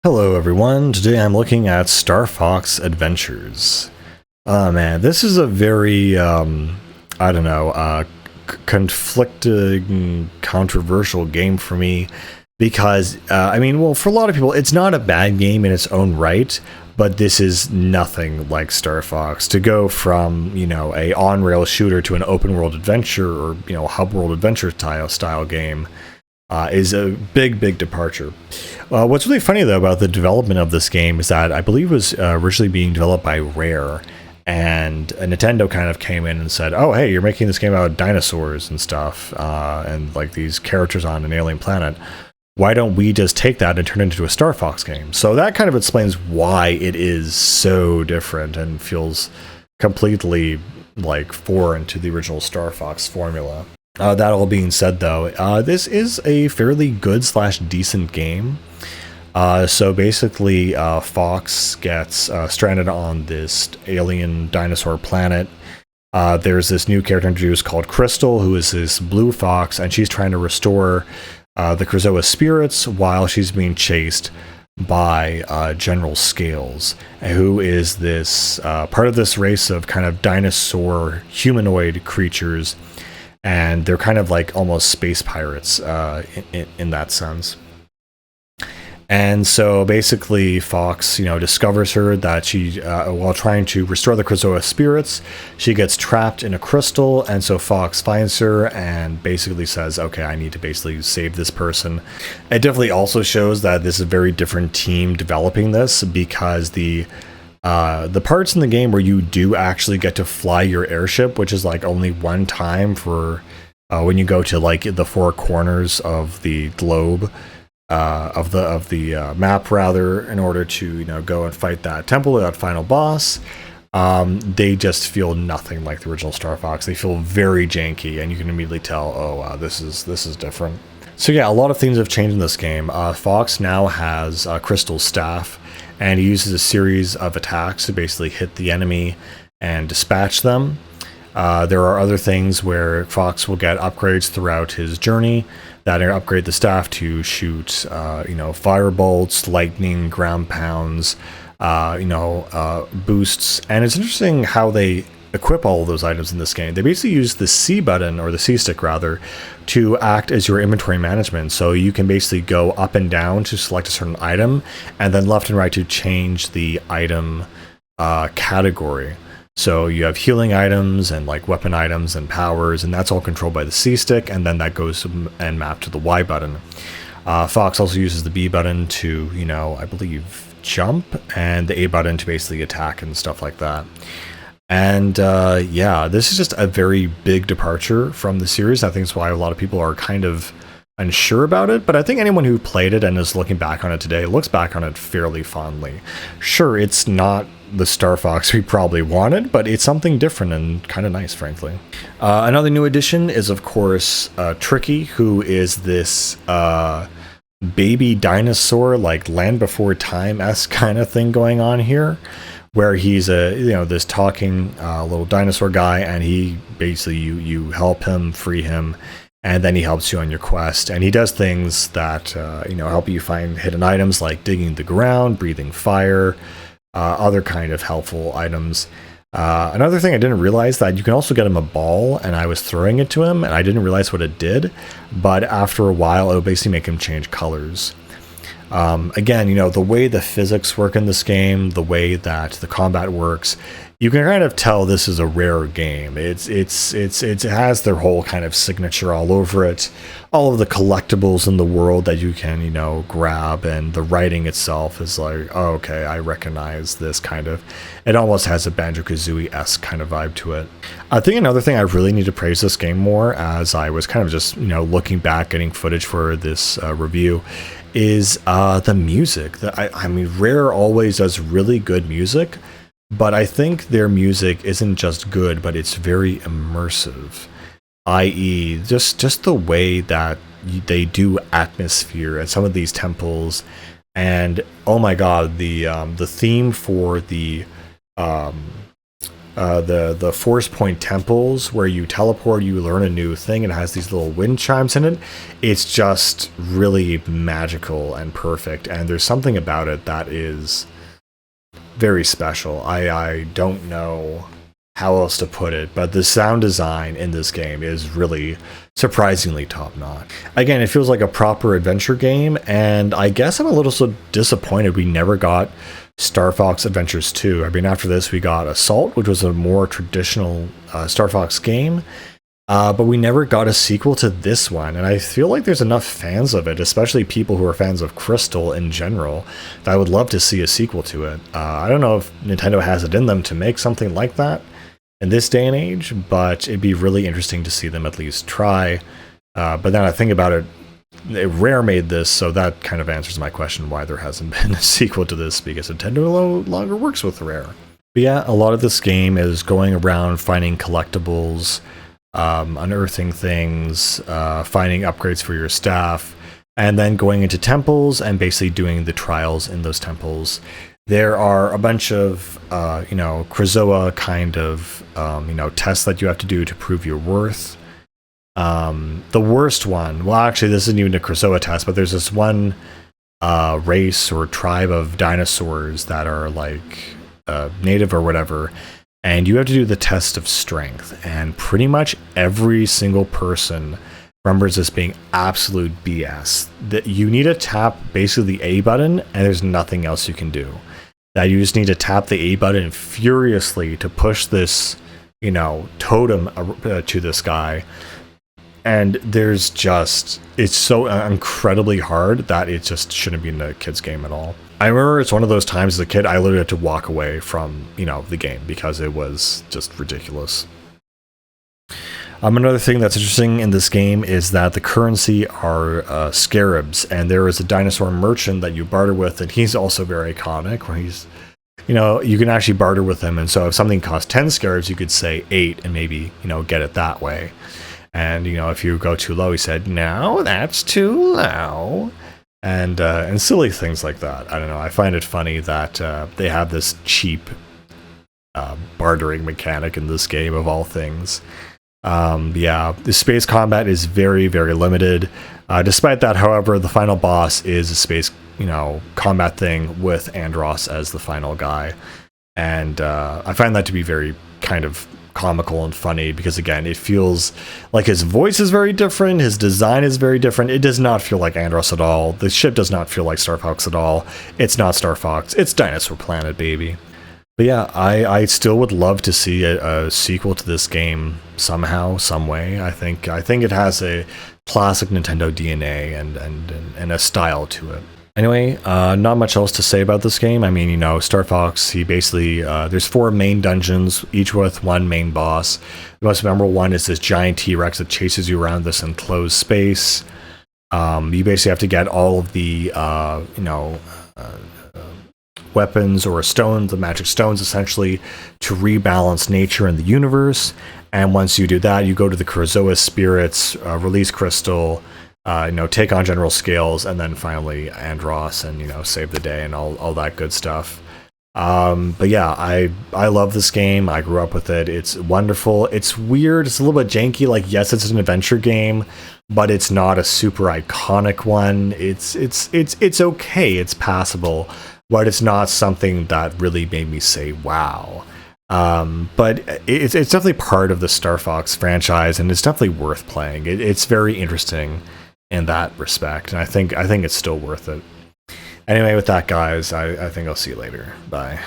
Hello everyone, today I'm looking at Star Fox Adventures. Oh man, this is a very, I don't know, conflicting, controversial game for me because, well, for a lot of people, it's not a bad game in its own right, but this is nothing like Star Fox. To go from, a on-rail shooter to an open-world adventure or, hub world adventure style game is a big departure. What's really funny though about the development of this game is that I believe it was originally being developed by Rare, and Nintendo kind of came in and said, "Oh, hey, you're making this game about dinosaurs and stuff, and like these characters on an alien planet. Why don't we just take that and turn it into a Star Fox game?" So that kind of explains why it is so different and feels completely like foreign to the original Star Fox formula. That all being said, though, this is a fairly good / decent game. So basically, Fox gets stranded on this alien dinosaur planet. There's this new character introduced called Crystal, who is this blue fox, and she's trying to restore the Krazoa spirits while she's being chased by General Scales, who is this part of this race of kind of dinosaur humanoid creatures, and they're kind of like almost space pirates in that sense. And so basically Fox, discovers her that she, while trying to restore the Krazoa spirits, she gets trapped in a crystal, and so Fox finds her and basically says, okay, I need to basically save this person. It definitely also shows that this is a very different team developing this, because the parts in the game where you do actually get to fly your airship, which is like only one time for when you go to like the four corners of the globe, of the map rather, in order to go and fight that temple, that final boss. They just feel nothing like the original Star Fox. They feel very janky, and you can immediately tell, oh wow, this is different. So yeah, a lot of things have changed in this game. Fox now has Crystal's staff, and he uses a series of attacks to basically hit the enemy and dispatch them. There are other things where Fox will get upgrades throughout his journey that upgrade the staff to shoot, fire bolts, lightning, ground pounds, boosts. And it's interesting how they equip all of those items in this game. They basically use the C button, or the C stick rather, to act as your inventory management. So you can basically go up and down to select a certain item, and then left and right to change the item category. So you have healing items and like weapon items and powers, and that's all controlled by the C stick, and then that goes and mapped to the Y button. Fox also uses the B button to, I believe, jump, and the A button to basically attack and stuff like that. And yeah, this is just a very big departure from the series. I think that's why a lot of people are kind of unsure about it, but I think anyone who played it and is looking back on it today looks back on it fairly fondly. Sure, it's not the Star Fox we probably wanted, but it's something different and kind of nice, frankly. Another new addition is, of course, Tricky, who is this baby dinosaur, like Land Before Time-esque kind of thing going on here, where he's this talking little dinosaur guy, and he basically you help him, free him, and then he helps you on your quest. And he does things that help you find hidden items, like digging the ground, breathing fire, other kind of helpful items. Another thing I didn't realize, that you can also get him a ball, and I was throwing it to him and I didn't realize what it did, but after a while it would basically make him change colors. Again, the way the physics work in this game, the way that the combat works, you can kind of tell this is a Rare game. It has their whole kind of signature all over it, all of the collectibles in the world that you can grab, and the writing itself is like, oh, okay, I recognize this kind of. It almost has a Banjo-Kazooie-esque kind of vibe to it. I think another thing I really need to praise this game more, as I was kind of just looking back, getting footage for this review, is the music. I mean, Rare always does really good music, but I think their music isn't just good, but it's very immersive, i.e. just the way that they do atmosphere at some of these temples. And oh my god, the theme for the the Force Point temples where you teleport, you learn a new thing, and it has these little wind chimes in it. It's just really magical and perfect, and there's something about it that is very special. I don't know how else to put it, but the sound design in this game is really surprisingly top notch. Again, it feels like a proper adventure game, and I guess I'm a little so disappointed we never got Star Fox Adventures 2. I mean, after this we got Assault, which was a more traditional Star Fox game, but we never got a sequel to this one, and I feel like there's enough fans of it, especially people who are fans of Crystal in general, that I would love to see a sequel to it. I don't know if Nintendo has it in them to make something like that in this day and age, but it'd be really interesting to see them at least try. But then I think about it, Rare made this, so that kind of answers my question why there hasn't been a sequel to this, because Nintendo no longer works with Rare. But yeah, a lot of this game is going around finding collectibles, unearthing things, finding upgrades for your staff, and then going into temples and basically doing the trials in those temples. There are a bunch of, Krazoa kind of, tests that you have to do to prove your worth. The worst one, well, actually, this isn't even a Krazoa test, but there's this one race or tribe of dinosaurs that are like native or whatever, and you have to do the test of strength. And pretty much every single person remembers this being absolute BS. That you need to tap basically the A button, and there's nothing else you can do. That you just need to tap the A button furiously to push this, totem to this guy. And there's just, it's so incredibly hard that it just shouldn't be in a kid's game at all. I remember it's one of those times as a kid, I literally had to walk away from, the game because it was just ridiculous. Another thing that's interesting in this game is that the currency are scarabs, and there is a dinosaur merchant that you barter with, and he's also very iconic, where he's, you can actually barter with him, and so if something costs 10 scarabs, you could say 8 and maybe, get it that way. And, if you go too low, he said, no, that's too low. And silly things like that. I don't know, I find it funny that they have this cheap bartering mechanic in this game, of all things. The space combat is very, very limited. Despite that, however, the final boss is a space, combat thing with Andross as the final guy. And I find that to be very kind of comical and funny, because again, it feels like his voice is very different, his design is very different. It does not feel like Andross at all. The ship does not feel like Star Fox at all. It's not Star Fox, it's Dinosaur Planet, baby. But yeah, I still would love to see a sequel to this game somehow, some way. I think it has a classic Nintendo DNA and a style to it. Anyway, not much else to say about this game. I mean, Star Fox, he basically, there's 4 main dungeons, each with one main boss. The most memorable one is this giant T-Rex that chases you around this enclosed space. You basically have to get all of the, weapons or stones, the magic stones, essentially, to rebalance nature in the universe. And once you do that, you go to the Krazoa spirits, release Crystal, take on General Scales, and then finally Andross, and save the day and all that good stuff. But yeah, I love this game. I grew up with it. It's wonderful. It's weird. It's a little bit janky. Like, yes, it's an adventure game, but it's not a super iconic one. It's okay. It's passable, but it's not something that really made me say wow. But it's definitely part of the Star Fox franchise, and it's definitely worth playing. It's very interesting in that respect, and I think it's still worth it. Anyway, with that, guys, I think I'll see you later. Bye.